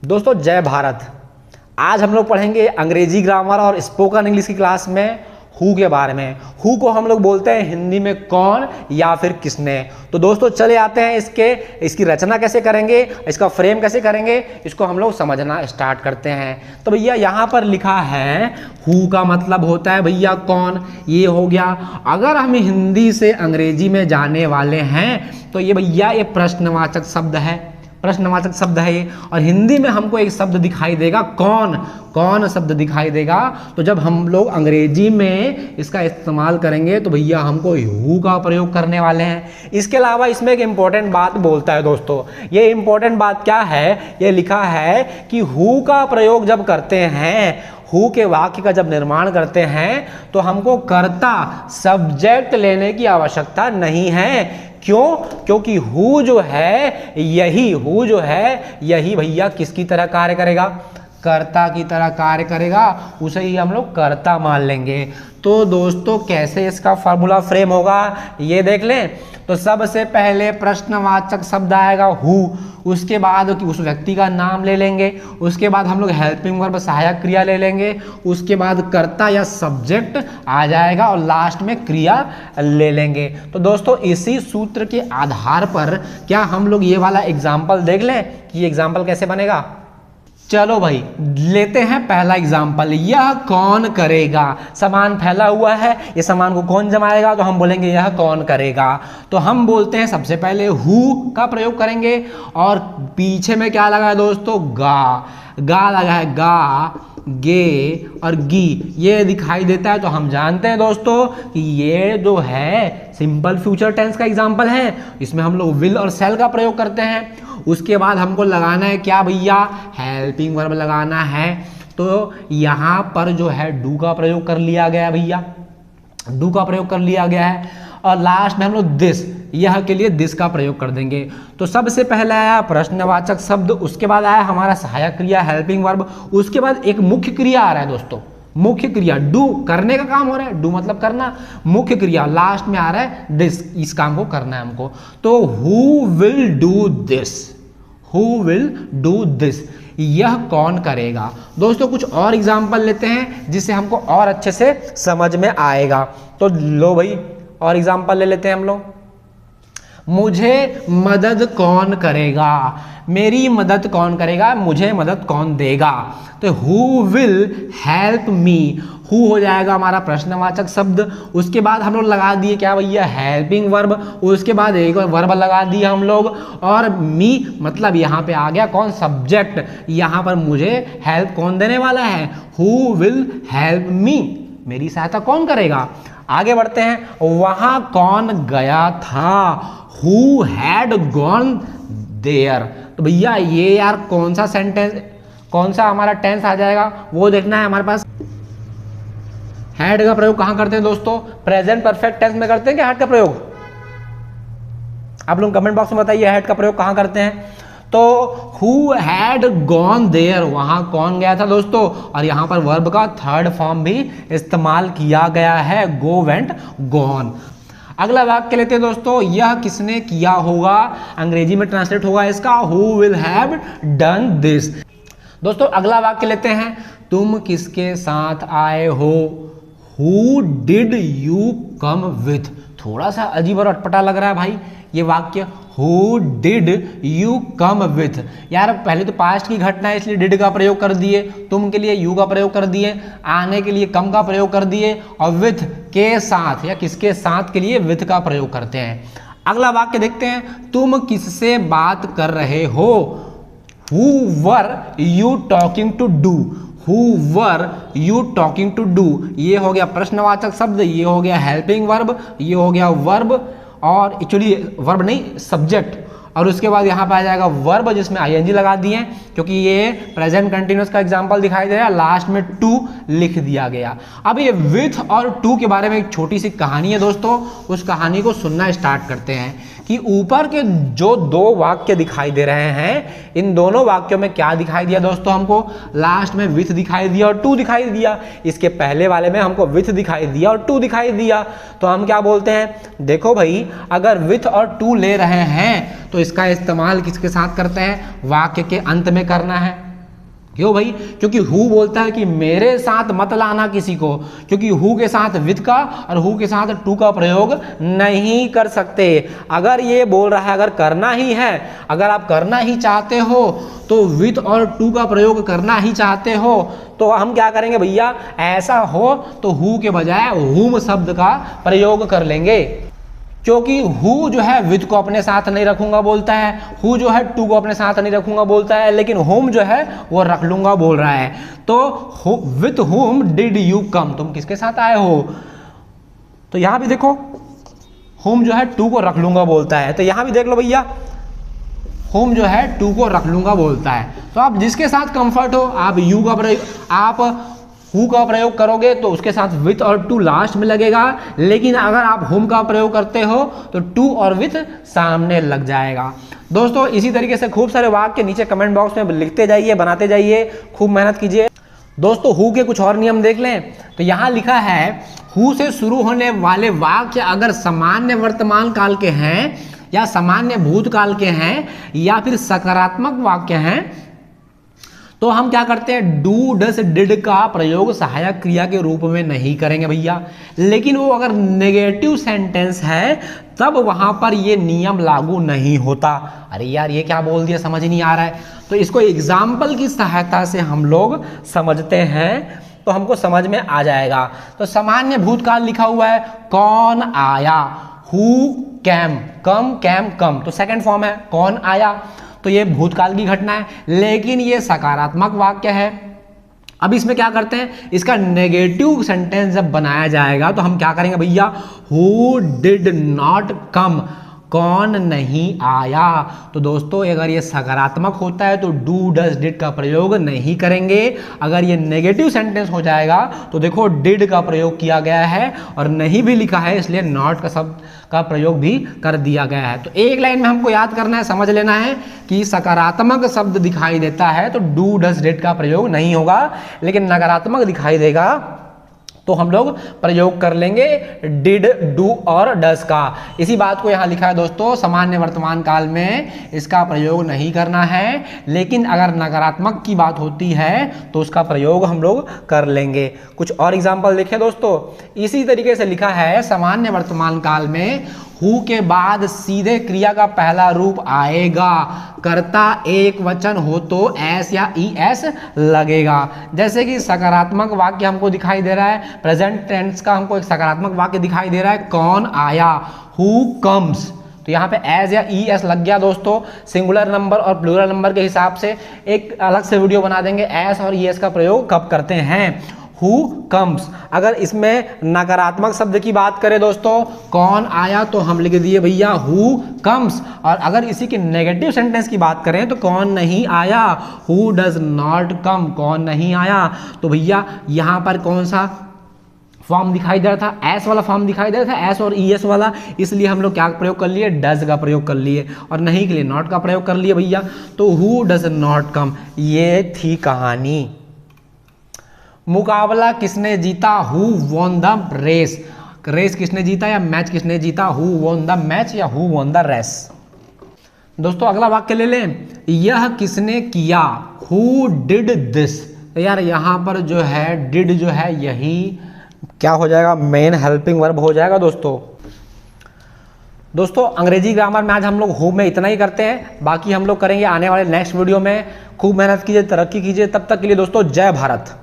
दोस्तों जय भारत। आज हम लोग पढ़ेंगे अंग्रेजी ग्रामर और स्पोकन इंग्लिश की क्लास में हु के बारे में। हु को हम लोग बोलते हैं हिंदी में कौन या फिर किसने। तो दोस्तों चले आते हैं इसकी रचना कैसे करेंगे, इसका फ्रेम कैसे करेंगे, इसको हम लोग समझना स्टार्ट करते हैं। तो भैया यहाँ पर लिखा है हु का मतलब होता है भैया कौन, ये हो गया। अगर हम हिंदी से अंग्रेजी में जाने वाले हैं तो ये भैया ये प्रश्नवाचक शब्द है, प्रश्नवाचक शब्द है ये। और हिंदी में हमको एक शब्द दिखाई देगा कौन, कौन शब्द दिखाई देगा। तो जब हम लोग अंग्रेजी में इसका इस्तेमाल करेंगे तो भैया हमको हु का प्रयोग करने वाले हैं। इसके अलावा इसमें एक इम्पॉर्टेंट बात बोलता है दोस्तों। ये इम्पॉर्टेंट बात क्या है, ये लिखा है कि हु का प्रयोग जब करते हैं, हु के वाक्य का जब निर्माण करते हैं तो हमको कर्ता सब्जेक्ट लेने की आवश्यकता नहीं है। क्यों? क्योंकि हु जो है यही भैया किसकी तरह कार्य करेगा, कर्ता की तरह कार्य करेगा, उसे ही हम लोग कर्ता मान लेंगे। तो दोस्तों कैसे इसका फार्मूला फ्रेम होगा ये देख लें। तो सबसे पहले प्रश्नवाचक शब्द आएगा हु, उसके बाद उस व्यक्ति का नाम ले लेंगे, उसके बाद हम लोग हेल्पिंग वर्ब सहायक क्रिया ले लेंगे, उसके बाद कर्ता या सब्जेक्ट आ जाएगा और लास्ट में क्रिया ले लेंगे। तो दोस्तों इसी सूत्र के आधार पर क्या हम लोग ये वाला एग्जाम्पल देख लें कि एग्जाम्पल कैसे बनेगा। चलो भाई लेते हैं पहला एग्जाम्पल। यह कौन करेगा, सामान फैला हुआ है, ये सामान को कौन जमाएगा, तो हम बोलेंगे यह कौन करेगा। तो हम बोलते हैं सबसे पहले हु का प्रयोग करेंगे और पीछे में क्या लगा है दोस्तों, गा लगा है, गा गे और गी ये दिखाई देता है। तो हम जानते हैं दोस्तों कि ये जो है सिंपल फ्यूचर टेंस का एग्जाम्पल है, इसमें हम लोग विल और शैल का प्रयोग करते हैं। उसके बाद हमको लगाना है क्या भैया, हेल्पिंग वर्ब लगाना है। तो यहाँ पर जो है डू का प्रयोग कर लिया गया भैया, डू का प्रयोग कर लिया गया है। और लास्ट में हम लोग दिस, यह के लिए दिस का प्रयोग कर देंगे। तो सबसे पहले आया प्रश्नवाचक शब्द, उसके बाद आया हमारा सहायक क्रिया हेल्पिंग वर्ब, उसके बाद एक मुख्य क्रिया आ रहा है दोस्तों, मुख्य क्रिया डू, करने का काम हो रहा है, डू मतलब करना, मुख्य क्रिया लास्ट में आ रहा है दिस, इस काम को करना है हमको। तो who will do this, who will do this, यह कौन करेगा। दोस्तों कुछ और एग्जाम्पल लेते हैं जिससे हमको और अच्छे से समझ में आएगा। तो लो भाई और एग्जाम्पल ले लेते हैं हम लोग। मुझे मदद कौन करेगा, मेरी मदद कौन करेगा, मुझे मदद कौन देगा। तो who will help me, who हो जाएगा हमारा प्रश्नवाचक शब्द। उसके बाद हम लोग लगा दिए क्या भैया, हेल्पिंग वर्ब, उसके बाद एक वर्ब लगा दिए हम लोग, और मी मतलब यहाँ पे आ गया कौन, सब्जेक्ट। यहाँ पर मुझे हेल्प कौन देने वाला है, हु विल हेल्प मी, मेरी सहायता कौन करेगा। आगे बढ़ते हैं, वहां कौन गया था, हु हैड गॉन देयर। तो भैया ये यार कौन सा सेंटेंस, कौन सा हमारा टेंस आ जाएगा वो देखना है हमारे पास। हैड का प्रयोग कहां करते हैं दोस्तों, प्रेजेंट परफेक्ट टेंस में करते हैं क्या हैड का प्रयोग, आप लोग कमेंट बॉक्स में बताइए हैड का प्रयोग कहां करते हैं। तो हु हैड गॉन देयर, वहां कौन गया था दोस्तों, और यहां पर वर्ब का थर्ड फॉर्म भी इस्तेमाल किया गया है, गो वेंट गॉन। अगला वाक्य लेते हैं दोस्तों, यह किसने किया होगा, अंग्रेजी में ट्रांसलेट होगा इसका who will have done this. दोस्तों अगला वाक्य लेते हैं, तुम किसके साथ आए हो, who did you come with. थोड़ा सा अजीब और अटपटा लग रहा है भाई ये वाक्य, who did you come with. यार पहले तो पास्ट की घटना है इसलिए डिड का प्रयोग कर दिए, तुम के लिए यू का प्रयोग कर दिए, आने के लिए कम का प्रयोग कर दिए, और विथ के साथ या किसके साथ के लिए विथ का प्रयोग करते हैं। अगला वाक्य देखते हैं, तुम किससे बात कर रहे हो, who were you talking to do, who were you talking to do. ये हो गया प्रश्नवाचक शब्द, ये हो गया हेल्पिंग वर्ब, ये हो गया वर्ब, और एक्चुअली वर्ब नहीं सब्जेक्ट, और उसके बाद यहाँ पे आ जाएगा वर्ब जिसमें आईएनजी लगा दिए क्योंकि ये प्रेजेंट कंटिन्यूअस का एग्जांपल दिखाई दे रहा है, लास्ट में टू लिख दिया गया। अब ये विथ और टू के बारे में एक छोटी सी कहानी है दोस्तों, उस कहानी को सुनना स्टार्ट करते हैं कि ऊपर के जो दो वाक्य दिखाई दे रहे हैं, इन दोनों वाक्यों में क्या दिखाई दिया दोस्तों, हमको लास्ट में विथ दिखाई दिया और टू दिखाई दिया। इसके पहले वाले में हमको विथ दिखाई दिया और टू दिखाई दिया। तो हम क्या बोलते हैं, देखो भाई अगर विथ और टू ले रहे हैं तो इसका इस्तेमाल किसके साथ करते हैं, वाक्य के अंत में करना है। क्यों भाई? क्योंकि हु बोलता है कि मेरे साथ मत लाना किसी को, क्योंकि हु के साथ विद का और हु के साथ टू का प्रयोग नहीं कर सकते। अगर ये बोल रहा है अगर करना ही है, अगर आप करना ही चाहते हो तो विद और टू का प्रयोग करना ही चाहते हो तो हम क्या करेंगे भैया? ऐसा हो तो हु के बजाय हुम शब्द का प्रयोग कर लेंगे, क्योंकि हु जो है विद को अपने साथ नहीं रखूंगा बोलता है, हु जो है टू को अपने साथ नहीं रखूंगा बोलता है, लेकिन होम जो है वो रख लूंगा बोल रहा है। तो with home did you come, तुम किसके साथ आए हो? तो यहां भी देखो होम जो है टू को रख लूंगा बोलता है, तो यहां भी देख लो भैया होम जो है टू को रख लूंगा बोलता है। तो आप जिसके साथ कंफर्ट हो आप यू का प्रयोग, आप हु का प्रयोग करोगे तो उसके साथ विथ और टू लास्ट में लगेगा, लेकिन अगर आप होम का प्रयोग करते हो तो टू और विथ सामने लग जाएगा। दोस्तों इसी तरीके से खूब सारे वाक्य नीचे कमेंट बॉक्स में लिखते जाइए, बनाते जाइए, खूब मेहनत कीजिए। दोस्तों हु के कुछ और नियम देख लें तो यहाँ लिखा है हु से शुरू होने वाले वाक्य अगर सामान्य वर्तमान काल के हैं या सामान्य भूतकाल के हैं या फिर सकारात्मक वाक्य हैं तो हम क्या करते हैं? डू डस डिड का प्रयोग सहायक क्रिया के रूप में नहीं करेंगे भैया। लेकिन वो अगर नेगेटिव सेंटेंस है तब वहां पर ये नियम लागू नहीं होता। अरे यार ये क्या बोल दिया, समझ नहीं आ रहा है। तो इसको एग्जाम्पल की सहायता से हम लोग समझते हैं तो हमको समझ में आ जाएगा। तो सामान्य भूतकाल लिखा हुआ है कौन आया, हु कैम, कम कैम कम, तो सेकंड फॉर्म है कौन आया, तो ये भूतकाल की घटना है, लेकिन ये सकारात्मक वाक्य है। अब इसमें क्या करते हैं? इसका नेगेटिव सेंटेंस जब बनाया जाएगा तो हम क्या करेंगे भैया? हु डिड नॉट कम, कौन नहीं आया। तो दोस्तों अगर ये सकारात्मक होता है तो डू डस डिड का प्रयोग नहीं करेंगे। अगर ये नेगेटिव सेंटेंस हो जाएगा तो देखो डिड का प्रयोग किया गया है और नहीं भी लिखा है, इसलिए नॉट का शब्द का प्रयोग भी कर दिया गया है। तो एक लाइन में हमको याद करना है, समझ लेना है कि सकारात्मक शब्द दिखाई देता है तो डू डस डिड का प्रयोग नहीं होगा, लेकिन नकारात्मक दिखाई देगा तो हम लोग प्रयोग कर लेंगे डिड, डू और डस का। इसी बात को यहाँ लिखा है दोस्तों, सामान्य वर्तमान काल में इसका प्रयोग नहीं करना है, लेकिन अगर नकारात्मक की बात होती है तो उसका प्रयोग हम लोग कर लेंगे। कुछ और एग्जाम्पल देखें दोस्तों, इसी तरीके से लिखा है सामान्य वर्तमान काल में हु के बाद सीधे क्रिया का पहला रूप आएगा, कर्ता एक वचन हो तो एस या ई एस लगेगा। जैसे कि सकारात्मक वाक्य हमको दिखाई दे रहा है, प्रेजेंट टेंस का हमको एक सकारात्मक वाक्य दिखाई दे रहा है कौन आया, हु कम्स, तो यहाँ पे एज या ई एस लग गया दोस्तों। सिंगुलर नंबर और प्लूरल नंबर के हिसाब से एक अलग से वीडियो बना देंगे एस और ई एस का प्रयोग कब करते हैं। हु कम्स, अगर इसमें नकारात्मक शब्द की बात करें दोस्तों कौन आया तो हम लिख दिए भैया हु कम्स, और अगर इसी के नेगेटिव सेंटेंस की बात करें तो कौन नहीं आया, हु डज नॉट कम, कौन नहीं आया। तो भैया यहाँ पर कौन सा फॉर्म दिखाई दे रहा था? एस वाला फॉर्म दिखाई दे रहा था, एस और ई एस वाला, इसलिए हम लोग क्या प्रयोग कर लिए? डज का प्रयोग कर लिए, और नहीं के लिए नॉट का प्रयोग कर लिए भैया। तो हु डज नॉट कम, ये थी कहानी। मुकाबला किसने जीता? Who won the race, race किसने जीता या मैच किसने जीता? हु वॉन द मैच या हु वॉन द रेस। दोस्तों अगला वाक्य ले लें, यह किसने किया? Who did this. तो यार यहाँ पर जो है डिड जो है यही क्या हो जाएगा? मेन हेल्पिंग वर्ब हो जाएगा दोस्तों अंग्रेजी ग्रामर में आज हम लोग हु में इतना ही करते हैं, बाकी हम लोग करेंगे आने वाले नेक्स्ट वीडियो में। खूब मेहनत कीजिए, तरक्की कीजिए, तब तक के लिए दोस्तों जय भारत।